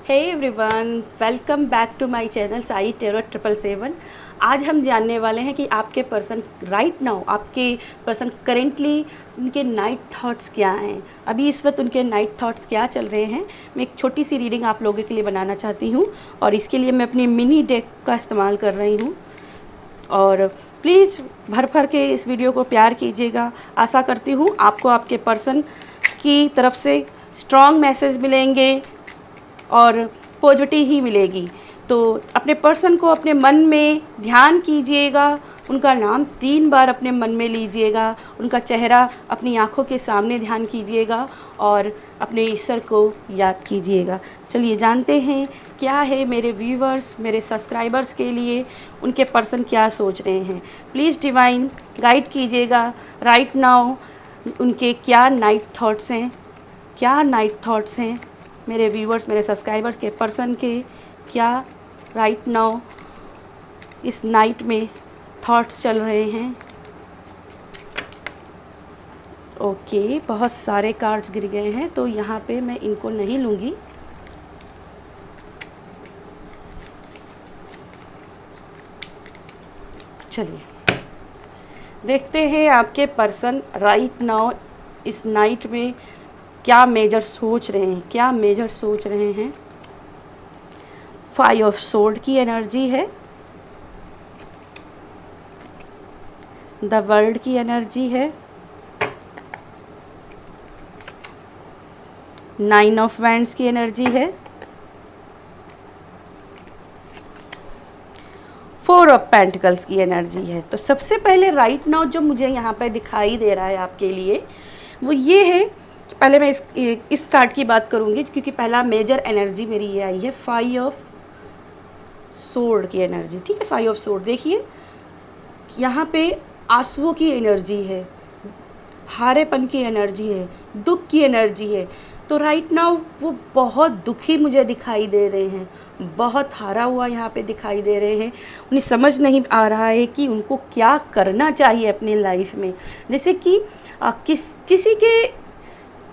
Hey everyone, welcome back to my channel Sai Tarot 777। आज हम जानने वाले हैं कि आपके पर्सन राइट नाउ, आपके पर्सन करेंटली उनके नाइट थॉट्स क्या हैं। अभी इस वक्त उनके नाइट थॉट्स क्या चल रहे हैं। मैं एक छोटी सी रीडिंग आप लोगों के लिए बनाना चाहती हूँ और इसके लिए मैं अपनी मिनी डेक का इस्तेमाल कर रही हूँ। और प्लीज़ भर भर के इस वीडियो को प्यार कीजिएगा। आशा करती हूँ आपको आपके पर्सन की तरफ से स्ट्रॉन्ग मैसेज मिलेंगे और पॉजिटिव ही मिलेगी। तो अपने पर्सन को अपने मन में ध्यान कीजिएगा, उनका नाम 3 बार अपने मन में लीजिएगा, उनका चेहरा अपनी आँखों के सामने ध्यान कीजिएगा और अपने ईश्वर को याद कीजिएगा। चलिए जानते हैं क्या है मेरे व्यूवर्स, मेरे सब्सक्राइबर्स के लिए उनके पर्सन क्या सोच रहे हैं। प्लीज़ डिवाइन गाइड कीजिएगा राइट नाउ उनके क्या नाइट थॉट्स हैं, क्या नाइट थॉट्स हैं मेरे व्यूवर्स, मेरे सब्सक्राइबर्स के पर्सन के क्या राइट नाउ इस नाइट में थॉट्स चल रहे हैं। ओके, बहुत सारे कार्ड्स गिर गए हैं तो यहाँ पे मैं इनको नहीं लूँगी। चलिए देखते हैं आपके पर्सन राइट नाउ इस नाइट में क्या मेजर सोच रहे हैं, क्या मेजर सोच रहे हैं। 5 ऑफ सोर्ड की एनर्जी है, द वर्ल्ड की एनर्जी है, 9 ऑफ वैंड्स की एनर्जी है, 4 ऑफ पेंटिकल्स की एनर्जी है। तो सबसे पहले राइट नाउ जो मुझे यहाँ पर दिखाई दे रहा है आपके लिए वो ये है। पहले मैं इस कार्ड की बात करूँगी क्योंकि पहला मेजर एनर्जी मेरी ये आई है 5 ऑफ सोर्ड की एनर्जी। ठीक है, 5 ऑफ सोर्ड देखिए यहाँ पे आंसुओं की एनर्जी है, हारेपन की एनर्जी है, दुख की एनर्जी है। तो राइट नाउ वो बहुत दुखी मुझे दिखाई दे रहे हैं, बहुत हारा हुआ यहाँ पे दिखाई दे रहे हैं। उन्हें समझ नहीं आ रहा है कि उनको क्या करना चाहिए अपनी लाइफ में। जैसे कि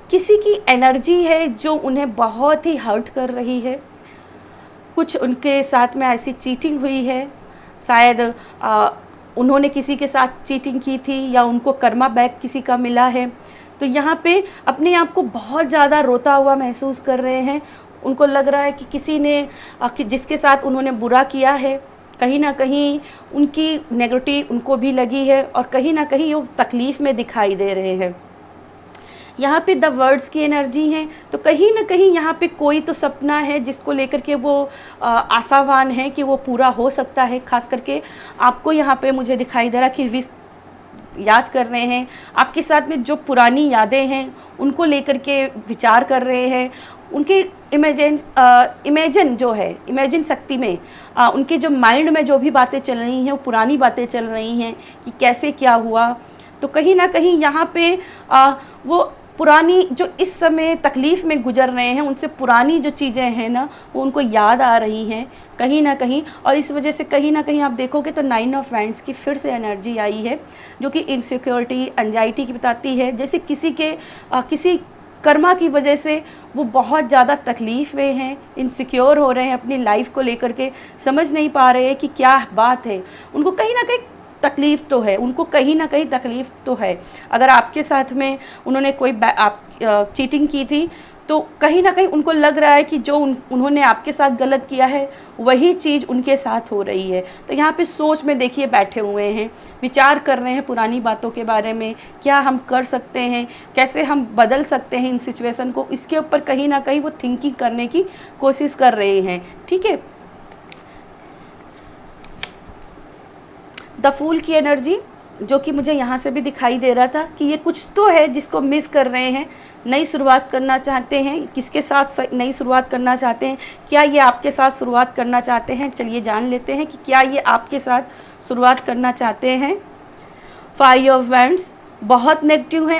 किसी की एनर्जी है जो उन्हें बहुत ही हर्ट कर रही है। कुछ उनके साथ में ऐसी चीटिंग हुई है, शायद उन्होंने किसी के साथ चीटिंग की थी या उनको कर्मा बैक किसी का मिला है। तो यहाँ पे अपने आप को बहुत ज़्यादा रोता हुआ महसूस कर रहे हैं। उनको लग रहा है कि किसी ने जिसके साथ उन्होंने बुरा किया है, कहीं ना कहीं उनकी नेगेटिव उनको भी लगी है और कहीं ना कहीं वो तकलीफ़ में दिखाई दे रहे हैं। यहाँ पे द वर्ड्स की एनर्जी है, तो कहीं ना कहीं यहाँ पे कोई तो सपना है जिसको लेकर के वो आशावान है कि वो पूरा हो सकता है। खास करके आपको यहाँ पे मुझे दिखाई दे रहा कि विश याद कर रहे हैं, आपके साथ में जो पुरानी यादें हैं उनको लेकर के विचार कर रहे हैं। उनके इमेजिन जो है, इमेजिन शक्ति में उनके जो माइंड में जो भी बातें चल रही हैं वो पुरानी बातें चल रही हैं कि कैसे क्या हुआ। तो कहीं ना कहीं यहाँ पे वो पुरानी जो इस समय तकलीफ़ में गुजर रहे हैं, उनसे पुरानी जो चीज़ें हैं ना वो उनको याद आ रही हैं कहीं ना कहीं। और इस वजह से कहीं ना कहीं आप देखोगे तो 9 ऑफ वैंड्स की फिर से एनर्जी आई है जो कि इनसिक्योरिटी, एंजाइटी की बताती है। जैसे किसी कर्मा की वजह से वो बहुत ज़्यादा तकलीफ़ में हैं, इनसिक्योर हो रहे हैं अपनी लाइफ को लेकर के, समझ नहीं पा रहे हैं कि क्या बात है। उनको कहीं ना कहीं तकलीफ़ तो है, उनको कहीं ना कहीं तकलीफ़ तो है। अगर आपके साथ में उन्होंने कोई चीटिंग की थी तो कहीं ना कहीं उनको लग रहा है कि जो उन्होंने आपके साथ गलत किया है वही चीज़ उनके साथ हो रही है। तो यहाँ पे सोच में देखिए बैठे हुए हैं, विचार कर रहे हैं पुरानी बातों के बारे में, क्या हम कर सकते हैं, कैसे हम बदल सकते हैं इन सिचुएशन को। इसके ऊपर कहीं ना कहीं वो थिंकिंग करने की कोशिश कर रहे हैं। ठीक है, द फूल की एनर्जी जो कि मुझे यहाँ से भी दिखाई दे रहा था कि ये कुछ तो है जिसको मिस कर रहे हैं, नई शुरुआत करना चाहते हैं। किसके साथ नई शुरुआत करना चाहते हैं, क्या ये आपके साथ शुरुआत करना चाहते हैं। चलिए जान लेते हैं कि क्या ये आपके साथ शुरुआत करना चाहते हैं। 5 ऑफ वैंड्स बहुत नेगेटिव है,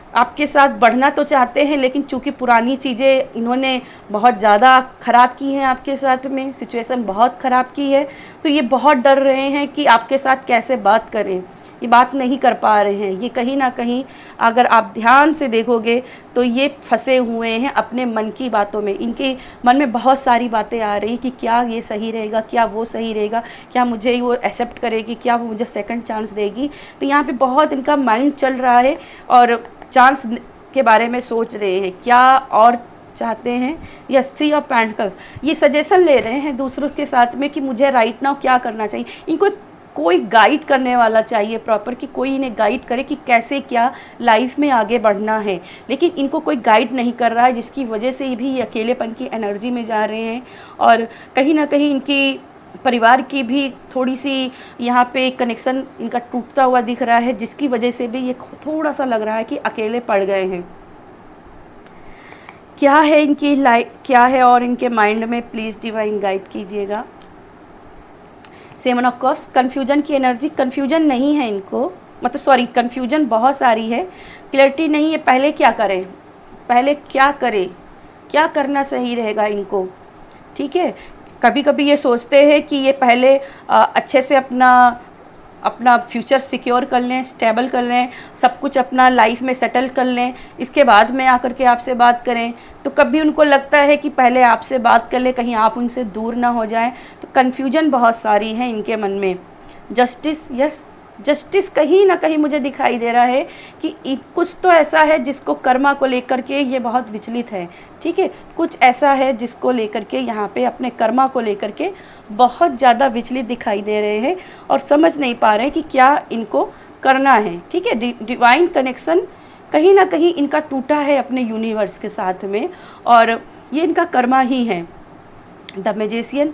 आपके साथ बढ़ना तो चाहते हैं लेकिन चूँकि पुरानी चीज़ें इन्होंने बहुत ज़्यादा ख़राब की हैं, आपके साथ में सिचुएशन बहुत ख़राब की है, तो ये बहुत डर रहे हैं कि आपके साथ कैसे बात करें, ये बात नहीं कर पा रहे हैं। ये कहीं ना कहीं अगर आप ध्यान से देखोगे तो ये फंसे हुए हैं अपने मन की बातों में। इनके मन में बहुत सारी बातें आ रही कि क्या ये सही रहेगा, क्या वो सही रहेगा, क्या मुझे वो एक्सेप्ट करेगी, क्या वो मुझे सेकंड चांस देगी। तो यहाँ पे बहुत इनका माइंड चल रहा है और चांस के बारे में सोच रहे हैं क्या और चाहते हैं। या थ्री ऑफ पेंटिकल्स, ये सजेशन ले रहे हैं दूसरों के साथ में कि मुझे राइट नाउ क्या करना चाहिए। इनको कोई गाइड करने वाला चाहिए प्रॉपर, कि कोई इन्हें गाइड करे कि कैसे क्या लाइफ में आगे बढ़ना है। लेकिन इनको कोई गाइड नहीं कर रहा है, जिसकी वजह से भी ये अकेलेपन की एनर्जी में जा रहे हैं। और कहीं ना कहीं इनकी परिवार की भी थोड़ी सी यहाँ पे कनेक्शन इनका टूटता हुआ दिख रहा है, जिसकी वजह से भी ये थोड़ा सा लग रहा है कि अकेले पड़ गए हैं। क्या है इनकी लाइफ, क्या है और इनके माइंड में, प्लीज़ डिवाइन गाइड कीजिएगा। सेवन ऑफ कप्स, कन्फ्यूजन की एनर्जी। कन्फ्यूजन नहीं है इनको, मतलब सॉरी, कन्फ्यूजन बहुत सारी है, क्लैरिटी नहीं है। पहले क्या करें, पहले क्या करें, क्या करना सही रहेगा इनको। ठीक है, कभी कभी ये सोचते हैं कि ये पहले अच्छे से अपना फ्यूचर सिक्योर कर लें, स्टेबल कर लें, सब कुछ अपना लाइफ में सेटल कर लें, इसके बाद में आकर के आपसे बात करें। तो कभी उनको लगता है कि पहले आपसे बात कर ले, कहीं आप उनसे दूर ना हो जाएं। तो कन्फ्यूजन बहुत सारी है इनके मन में। जस्टिस, यस, जस्टिस कहीं ना कहीं मुझे दिखाई दे रहा है कि कुछ तो ऐसा है जिसको कर्मा को लेकर के ये बहुत विचलित है। ठीक है, कुछ ऐसा है जिसको लेकर के यहाँ पे अपने कर्मा को लेकर के बहुत ज़्यादा विचलित दिखाई दे रहे हैं और समझ नहीं पा रहे हैं कि क्या इनको करना है। ठीक है, डिवाइन कनेक्शन कहीं ना कहीं इनका टूटा है अपने यूनिवर्स के साथ में, और ये इनका कर्मा ही है। द मैजिशियन,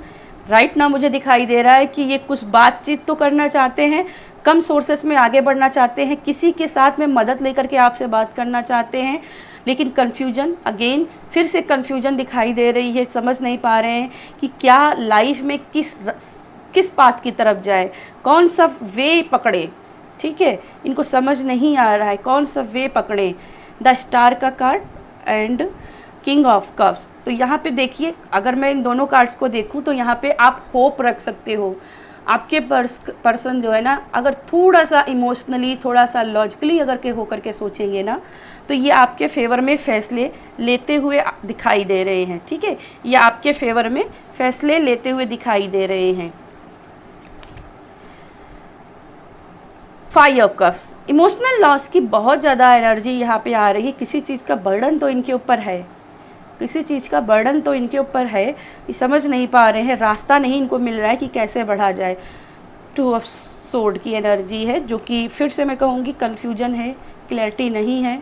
राइट नाउ मुझे दिखाई दे रहा है कि ये कुछ बातचीत तो करना चाहते हैं, कम सोर्सेस में आगे बढ़ना चाहते हैं, किसी के साथ में मदद लेकर के आपसे बात करना चाहते हैं, लेकिन कन्फ्यूजन, अगेन फिर से कन्फ्यूजन दिखाई दे रही है। समझ नहीं पा रहे हैं कि क्या लाइफ में किस पाथ की तरफ जाए, कौन सा वे पकड़े। ठीक है, इनको समझ नहीं आ रहा है कौन सा वे पकड़े। द स्टार का card and king of cups. तो यहाँ पे देखिए, अगर मैं इन दोनों कार्ड्स को देखूँ तो यहाँ पे आप होप रख सकते हो। आपके पर्सन जो है ना, अगर थोड़ा सा इमोशनली, थोड़ा सा लॉजिकली अगर के होकर के सोचेंगे ना, तो ये आपके फेवर में फैसले लेते हुए दिखाई दे रहे हैं। ठीक है, ये आपके फेवर में फैसले लेते हुए दिखाई दे रहे हैं। Five of cups, emotional loss की बहुत ज़्यादा एनर्जी यहाँ पे आ रही है। किसी चीज़ का बर्डन तो इनके ऊपर है, किसी चीज़ का बर्डन तो इनके ऊपर है, ये समझ नहीं पा रहे हैं, रास्ता नहीं इनको मिल रहा है कि कैसे बढ़ा जाए। टू ऑफ सोर्ड की एनर्जी है, जो कि फिर से मैं कहूँगी कन्फ्यूजन है, क्लैरिटी नहीं है।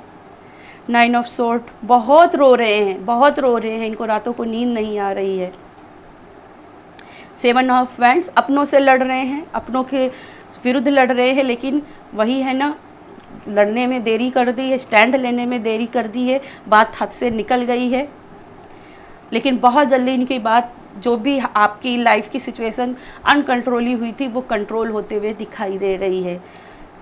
नाइन ऑफ सोर्ड, बहुत रो रहे हैं, बहुत रो रहे हैं, इनको रातों को नींद नहीं आ रही है। सेवन ऑफ वैंड्स, अपनों से लड़ रहे हैं, अपनों के विरुद्ध लड़ रहे हैं, लेकिन वही है ना, लड़ने में देरी कर दी है, स्टैंड लेने में देरी कर दी है, बात हाथ से निकल गई है। लेकिन बहुत जल्दी इनकी बात, जो भी आपकी लाइफ की सिचुएशन अनकंट्रोली हुई थी, वो कंट्रोल होते हुए दिखाई दे रही है।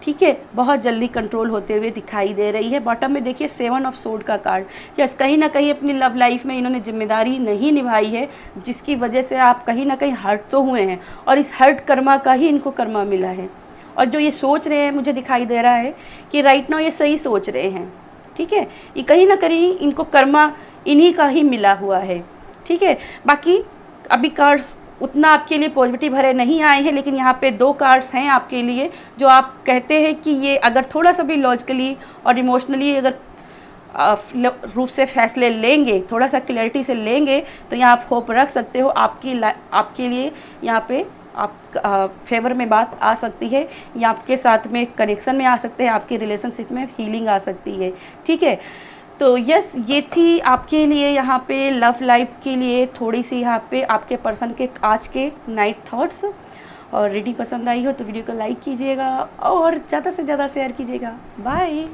ठीक है, बहुत जल्दी कंट्रोल होते हुए दिखाई दे रही है। बॉटम में देखिए सेवन ऑफ सोर्ड का कार्ड। यस, कहीं ना कहीं अपनी लव लाइफ में इन्होंने जिम्मेदारी नहीं निभाई है, जिसकी वजह से आप कहीं ना कहीं हर्ट तो हुए हैं, और इस हर्ट कर्मा का ही इनको कर्मा मिला है। और जो ये सोच रहे हैं, मुझे दिखाई दे रहा है कि राइट नाउ ये सही सोच रहे हैं। ठीक है, ये कहीं ना कहीं इनको कर्मा इन्हीं का ही मिला हुआ है। ठीक है, बाकी अभी कार्ड्स उतना आपके लिए पॉजिटिव भरे नहीं आए हैं, लेकिन यहाँ पे दो कार्ड्स हैं आपके लिए, जो आप कहते हैं कि ये अगर थोड़ा सा भी लॉजिकली और इमोशनली अगर रूप से फैसले लेंगे, थोड़ा सा क्लैरिटी से लेंगे, तो यहाँ आप होप रख सकते हो आपके लिए यहाँ पे आप फेवर में बात आ सकती है, या आपके साथ में कनेक्शन में आ सकते हैं, आपकी रिलेशनशिप में हीलिंग आ सकती है। ठीक है, तो यस, ये थी आपके लिए यहाँ पे लव लाइफ के लिए थोड़ी सी यहाँ पे आपके पर्सन के आज के नाइट थॉट्स। और रीडिंग पसंद आई हो तो वीडियो को लाइक कीजिएगा और ज़्यादा से ज़्यादा शेयर कीजिएगा। बाय।